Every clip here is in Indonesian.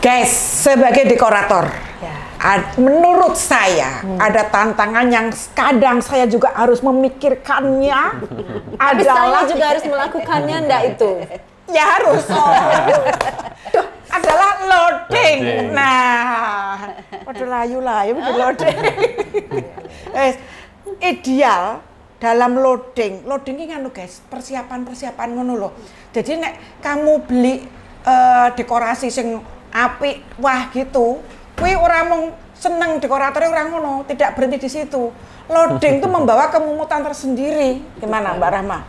Guys, sebagai dekorator, menurut saya ada tantangan yang kadang saya juga harus memikirkannya. Tapi saya juga harus melakukannya, enggak itu? Ya harus. Duh, adalah loading. Nah, pada layu-layu bikin loading. Ideal dalam loading ini kan guys, persiapan ngono loh. Jadi nek kamu beli dekorasi sing apik, wah gitu, kuwi ora mung seneng dekoratornya orang ngono, tidak berhenti di situ. Loading itu membawa kemumutan tersendiri. Gimana Mbak Rahma?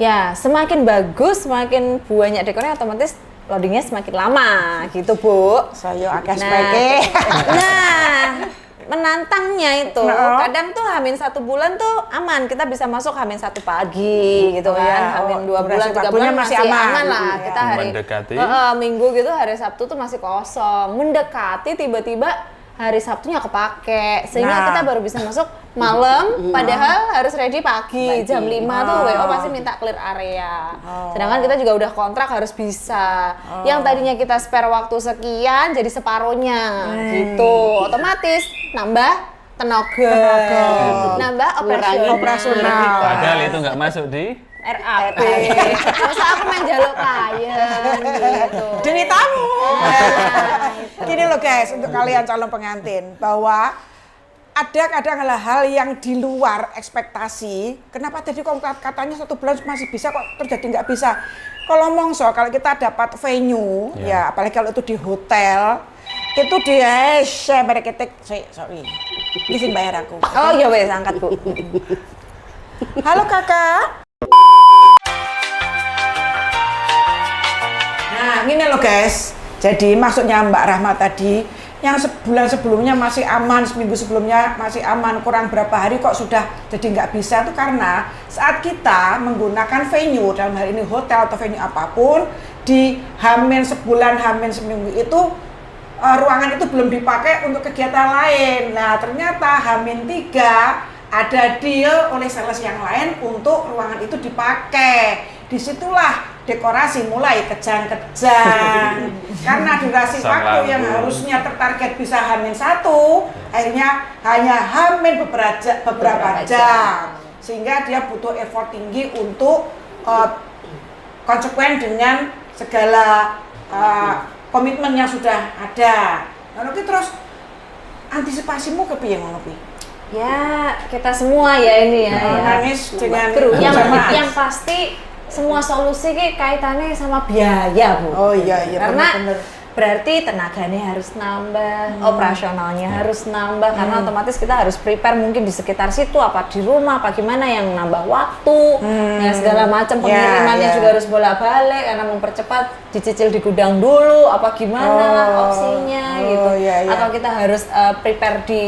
Ya, semakin bagus, semakin banyak dekornya otomatis loadingnya semakin lama, gitu Bu. Saya agak sebagai. Nah, menantangnya itu, kadang tuh H-1 bulan tuh aman, kita bisa masuk H-1 pagi gitu kan, H-2 bulan, 3 bulan masih aman lah. Kita hari Minggu gitu, hari Sabtu tuh masih kosong. Mendekati tiba-tiba hari Sabtunya kepake, sehingga kita baru bisa masuk malam, padahal harus ready pagi. Jam 5 tuh WO pasti minta clear area. Sedangkan kita juga udah kontrak harus bisa. Yang tadinya kita spare waktu sekian jadi separohnya gitu. Otomatis nambah tenaga. Nambah operasional. Padahal itu nggak masuk di RAP. Masa aku main jaluk klien gitu. Demi tamu. Gini loh guys, untuk kalian calon pengantin, bahwa ada kadang hal yang di luar ekspektasi. Kenapa tadi kontrak katanya 1 bulan masih bisa, kok terjadi nggak bisa? Kalau mongso, kalau kita dapat venue, ya apalagi kalau itu di hotel, itu dia mereketek, sorry, izin bayar aku. Oh iya wes, angkat Bu. Halo kakak. Nah, gini loh guys. Jadi maksudnya Mbak Rahma tadi, yang sebulan sebelumnya masih aman, seminggu sebelumnya masih aman, kurang berapa hari kok sudah jadi nggak bisa, itu karena saat kita menggunakan venue, dalam hal ini hotel atau venue apapun, di H-1 sebulan, H-1 seminggu itu ruangan itu belum dipakai untuk kegiatan lain. Nah ternyata H-3 ada deal oleh sales yang lain untuk ruangan itu dipakai. Disitulah dekorasi mulai kejang-kejang. Karena durasi waktu yang harusnya tertarget bisa H-1, akhirnya hanya H- beberapa jam. Sehingga dia butuh effort tinggi untuk konsekuen dengan segala komitmen yang sudah ada. Lalu terus antisipasimu kepiye ngono kuwi? Ya, kita semua ya ini ya. Nangis dengan yang pasti semua solusi kaitannya sama biaya, Bu. Oh iya, karena bener. Berarti tenaganya harus nambah, operasionalnya harus nambah, karena otomatis kita harus prepare mungkin di sekitar situ, apa di rumah, apa gimana yang nambah waktu, ya segala macam pengirimannya juga harus bolak-balik karena mempercepat, dicicil di gudang dulu, apa gimana lah opsinya gitu. Atau kita harus prepare di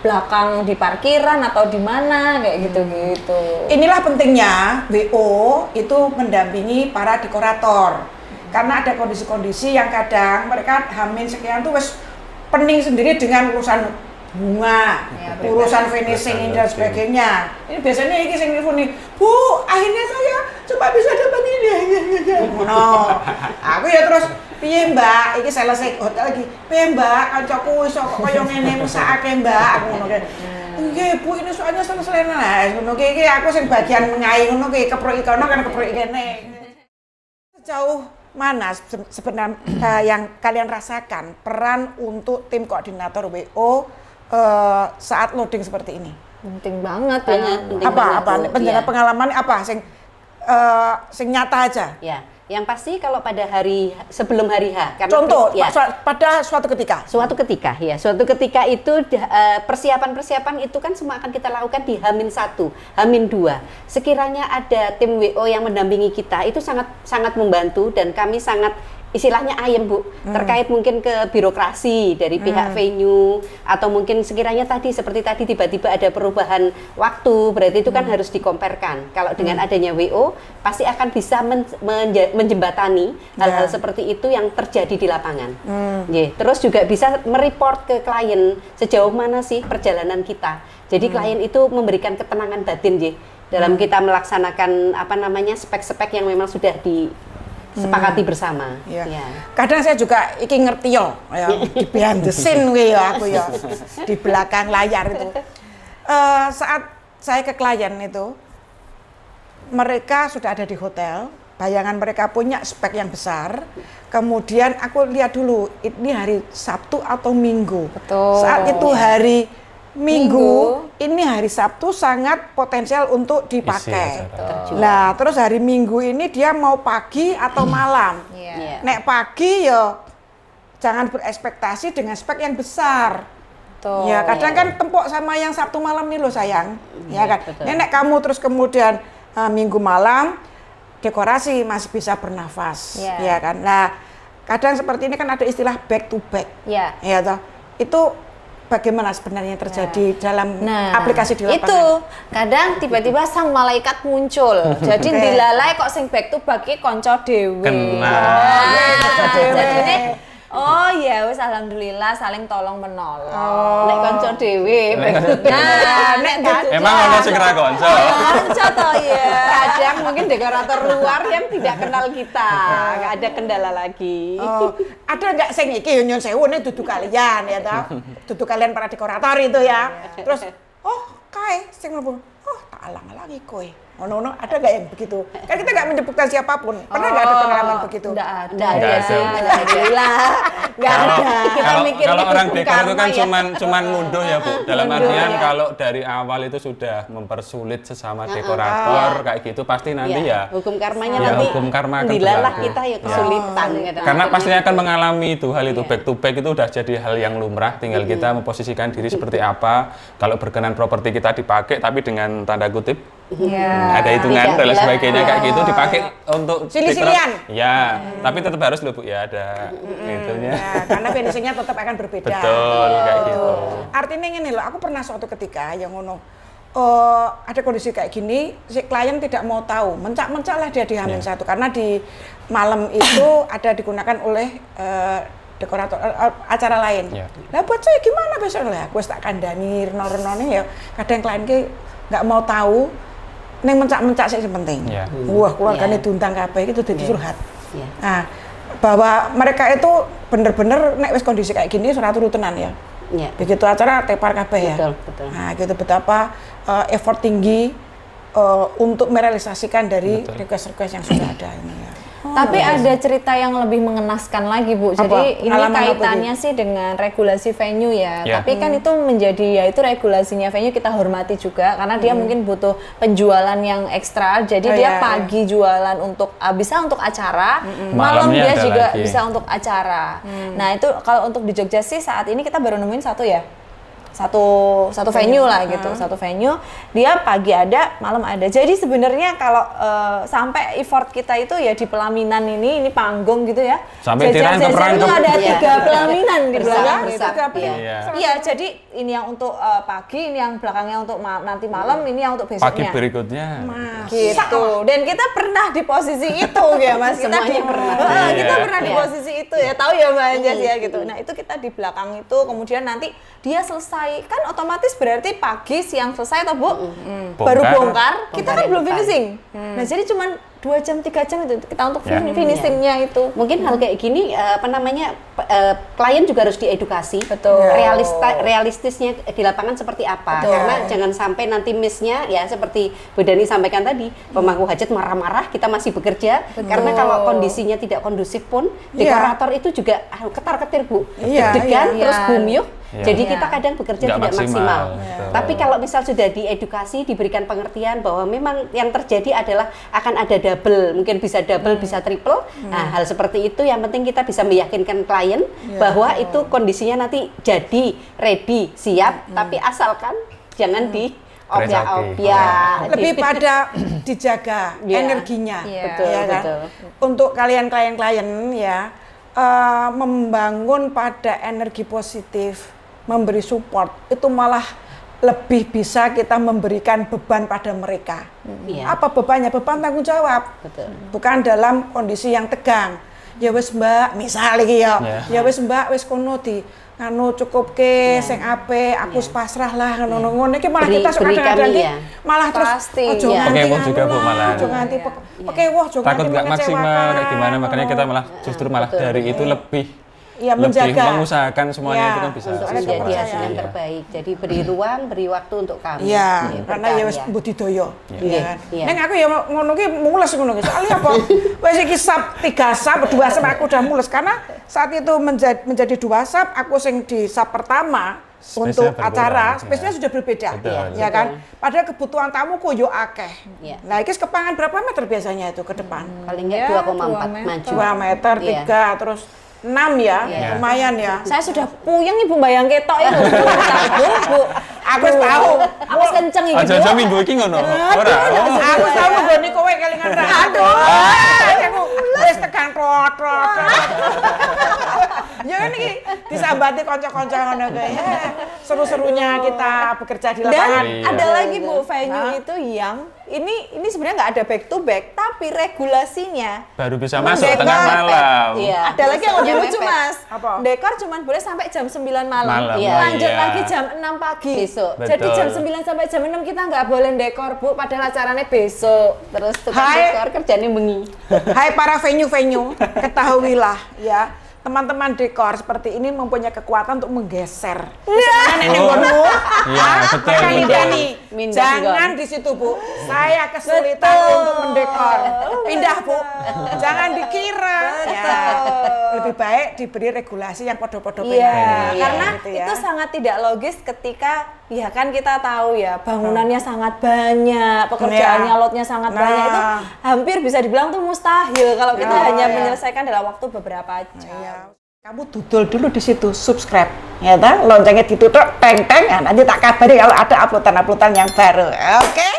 belakang di parkiran atau di mana kayak gitu-gitu. Inilah pentingnya WO itu mendampingi para dekorator. Karena ada kondisi-kondisi yang kadang mereka H-1 sekian tuh wes pening sendiri dengan urusan bunga, urusan finishing dan sebagainya. Ini biasanya ini sing telepon nih, Bu, akhirnya saya coba bisa dapat ini. No, aku ya terus, piye Mbak, iki selesai hotel lagi. Piye Mbak, kancaku iso kok koyo ngene mesake Mbak, aku ngono kan. Nggih Bu, ini soalnya selesai lah. Ngono iki aku sing bagian mengai ngono ki keprok ikono kan keprok kene. Sejauh mana sebenarnya yang kalian rasakan peran untuk tim koordinator WO saat loading seperti ini? Penting banget ya. Pengalaman apa sing nyata aja? Ya, yang pasti kalau pada hari sebelum hari H. Contoh, pada suatu ketika. Suatu ketika itu persiapan itu kan semua akan kita lakukan di H-1, H-2. Sekiranya ada tim WO yang mendampingi kita, itu sangat membantu dan kami sangat istilahnya ayem Bu, terkait mungkin ke birokrasi dari pihak venue atau mungkin sekiranya seperti tadi tiba-tiba ada perubahan waktu, berarti itu kan harus dikomparkan. Kalau dengan adanya WO pasti akan bisa menjembatani hal-hal seperti itu yang terjadi di lapangan. Terus juga bisa mereport ke klien sejauh mana sih perjalanan kita. Jadi klien itu memberikan ketenangan batin dalam kita melaksanakan spek-spek yang memang sudah sepakati bersama. Ya. Ya. Kadang saya juga iki ngerti yo, ya, di behind the scene ya aku ya, di belakang layar itu. Saat saya ke klien itu, mereka sudah ada di hotel, bayangan mereka punya spek yang besar. Kemudian aku lihat dulu, ini hari Sabtu atau Minggu. Betul. Saat itu hari Minggu, ini hari Sabtu sangat potensial untuk dipakai. Nah, terus hari Minggu ini dia mau pagi atau malam. Iya. Nek pagi ya jangan berekspektasi dengan spek yang besar. Betul. Ya, kadang kan tempok sama yang Sabtu malam nih loh sayang. Ya kan. betul. Nek kamu terus kemudian Minggu malam dekorasi masih bisa bernafas. Ya kan. Nah, kadang seperti ini kan ada istilah back to back. Ya. Ya toh. Itu bagaimana sebenarnya terjadi dalam aplikasi di lapangan? Itu kadang tiba-tiba sang malaikat muncul. Jadi dilalai kok sing back to back ki kanca dhewe. Jadi ini oh ya wis alhamdulillah saling tolong menolong. Nek kanca dhewe. Emang ono sing ra kanca. Kanca to ya. Kadang mungkin dekorator luar yang tidak kenal kita, nggak ada kendala lagi. Oh, ada nggak sing iki nyun sewu nih dudu kalian ya toh? Dudu kalian para dekorator itu ya. Terus kae sing mlebu. Tak alang-alangi kowe. Ono ada nggak yang begitu? Kan kita nggak menyebutkan siapapun. Pernah nggak ada pengalaman begitu? Nggak ada sih. Alhamdulillah. Nggak ada. Kita mikir Kalau itu orang dekor itu kan karma ya. cuman ngunduh ya Bu. Dalam artian kalau dari awal itu sudah mempersulit sesama dekorator kayak gitu pasti nanti ya. Hukum karmanya Ya, nanti hukum karma akan dilalah berlaku. kita ya kesulitan. Karena pasti akan mengalami itu hal itu back to back itu udah jadi hal yang lumrah. Tinggal kita memposisikan diri seperti apa. Kalau berkenan properti kita dipakai tapi dengan tanda kutip ada hitungan dan lain sebagainya kayak gitu dipakai untuk Silih-silihan. Ya, tapi tetap harus loh Bu ya ada itunya. Ya, karena finishingnya tetap akan berbeda. Betul, kayak gitu. Artinya gini loh, aku pernah suatu ketika yang ngono, ada kondisi kayak gini, si klien tidak mau tahu, mencak-mencak lah dia di Hamin satu, karena di malam itu ada digunakan oleh dekorator acara lain. Lah buat saya gimana besok lah, aku tak kandani reno-renone ya, kadang klien ki nggak mau tahu. Neng mencak-mencak sih penting. Wah, keluarganya diundang kabeh itu jadi curhat. Nah, bahwa mereka itu bener-bener nek wis kondisi kayak gini surat turutenan ya. Begitu acara tepar kabeh ya. Betul. Nah, gitu betapa effort tinggi untuk merealisasikan dari request-request yang sudah ada ini ya. Tapi ada cerita yang lebih mengenaskan lagi Bu. Jadi ini kaitannya sih dengan regulasi venue ya. Tapi kan itu menjadi ya itu regulasinya venue kita hormati juga karena dia mungkin butuh penjualan yang ekstra. Jadi dia pagi jualan untuk bisa untuk acara, malam dia juga bisa untuk acara. Nah itu kalau untuk di Jogja sih saat ini kita baru nemuin satu ya. Satu venue lah gitu, satu venue dia pagi ada, malam ada. Jadi sebenarnya kalau sampai effort kita itu ya di pelaminan ini panggung gitu ya. Sampai dirangkep-rangkep. Itu ada 3 pelaminan di belakang. Iya, jadi ini yang untuk pagi, ini yang belakangnya untuk nanti malam, ini yang untuk besoknya. Pagi berikutnya. Gitu. Dan kita pernah di posisi itu ya Mas. Kita pernah di posisi itu ya. Tahu ya Mbak Anjas ya gitu. Nah, itu kita di belakang itu kemudian nanti dia selesai kan otomatis berarti pagi siang selesai atau Bu baru bongkar kita kan belum finishing. Nah jadi cuman 2 jam 3 jam itu kita untuk finishingnya itu. Mungkin hal kayak gini klien juga harus diedukasi. Betul. Realistisnya di lapangan seperti apa. Karena jangan sampai nanti miss-nya ya seperti Bu Dani sampaikan tadi, pemangku hajat marah-marah kita masih bekerja. Karena kalau kondisinya tidak kondusif pun dekorator itu juga ketar-ketir Bu. Deg-degan terus gumyuh. Jadi kita kadang bekerja tidak maksimal. Tapi kalau misal sudah diedukasi, diberikan pengertian bahwa memang yang terjadi adalah akan ada double, mungkin bisa double, bisa triple. Nah, hal seperti itu yang penting kita bisa meyakinkan klien bahwa itu kondisinya nanti jadi ready, siap, tapi asalkan jangan di lebih pada dijaga energinya. Betul. Untuk kalian klien ya membangun pada energi positif, memberi support itu malah lebih bisa kita memberikan beban pada mereka. Apa bebannya? Beban tanggung jawab. Bukan dalam kondisi yang tegang. Ya wis Mbak, misal iki ya. Ya wis Mbak, wis kono di anu cukup ke sing apik, aku pasrah lah ngono-ngono iki malah kita Beri kadang-kadang kami, iki malah terus Pasti. ojo Iya. nganti Pekewuh juga, Bu, malah. ojo nganti pekewuh, ojo Takut nganti nggak maksimal mengecewakan. kayak gimana, makanya kita malah justru malah Betul. dari itu lebih Iya, lebih menjaga. mengusahakan semuanya Iya, itu kan bisa untuk Ada menjadi kepercayaan. hasil yang terbaik. Jadi beri ruang, beri waktu untuk kami. Iya, Ya, karena ya wis berkarya. budidaya. Iya. Iya kan. Iya. Neng aku ya ngono ki mules ngono ki. Soalnya apa? Wis iki sub 3 sub, 2 sub aku udah mules karena saat itu menjadi 2 sub, aku sing di sub pertama Space-nya untuk berkurang, acara, ya. space-nya sudah berbeda. Betul. Ya kan? Padahal kebutuhan tamu kok yo akeh. Iya. Nah, iki kepangan berapa meter biasanya itu ke depan? Paling Ya, nggak 2 2,4 meter. maju. 2 meter, Iya. 3, terus 6 ya, Iya. lumayan ya. Saya sudah puyeng Ibu bayang ketok itu. Bu. Aku tahu. Aku kenceng iki. Bu. aja minggu iki ngono. Ora. Oh. Aku tahu nggone kowe kelingan ra. Aduh. Aku wis tekan trot. Ya kan iki disambati kanca-kanca ngono kae. Seru-serunya kita bekerja di Dan lapangan. Iya. ada lagi Bu venue itu yang ini sebenarnya nggak ada back to back tapi regulasinya Baru bisa masuk Dekor. tengah malam. Iya. ada lagi yang lebih Yang lucu mepet. Mas. Apa? Dekor cuman boleh sampai jam 9 malam. Malam, Iya. Lanjut iya. lagi jam 6 pagi. Besok. Jadi Betul. jam 9 sampai jam 6 kita nggak boleh dekor Bu, padahal acaranya besok. Terus tukang Hai. dekor kerjanya bengi. Hai para venue-venue, ketahuilah ya, teman-teman dekor seperti ini mempunyai kekuatan untuk menggeser. Sebenarnya nek ning nggonmu, Iya, betul, mereka betul. Lindani, Mindah jangan di situ Bu. Saya kesulitan untuk mendekor. Pindah Bu. Jangan dikira. Ya. Lebih baik diberi regulasi yang podo-podo Iya, pengen. karena Gitu ya. itu sangat tidak logis ketika ya kan kita tahu ya bangunannya sangat banyak, pekerjaannya Iya. lotnya sangat Nah. banyak itu hampir bisa dibilang tuh mustahil kalau kita Nah, hanya iya. menyelesaikan dalam waktu beberapa jam. Ya. Kamu dudul dulu di situ, subscribe, ya kan? Loncengnya ditutup, teng-teng, ya, nanti tak kabari kalau ada uploadan-uploadan yang baru, oke?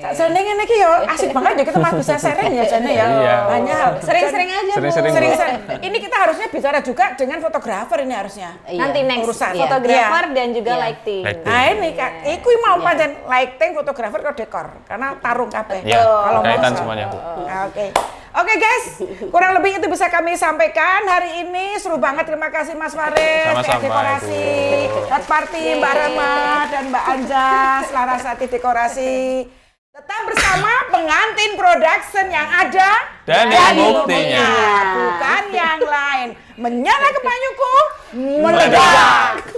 Cak Sending ini ki yo asik banget ya, kita malah bisa sharing ya Jane ya. Iya. Banyak hal. Sering-sering aja Bu. Sering-sering, Bu. Sering-sering. Ini kita harusnya bicara juga dengan fotografer ini harusnya. Iya. Nanti next Urusan. fotografer Iya. dan juga Iya. lighting. Lighting. Nah ini kak, iku mau pancen lighting, fotografer kok dekor, karena tarung kabeh. Ya, Kalau mau kaitan so. semuanya, Bu. Oke. Oke guys, kurang lebih itu bisa kami sampaikan hari ini. Seru banget, terima kasih Mas Faris, Sama-sama, PS Dekorasi, Ibu. Third Party, Mbak Rama, dan Mbak Anjas, Larasati Dekorasi. Tetap bersama Pengantin Production yang ada Dan yang buktinya. bukan yang lain. Menyala kepanyuku, meledak.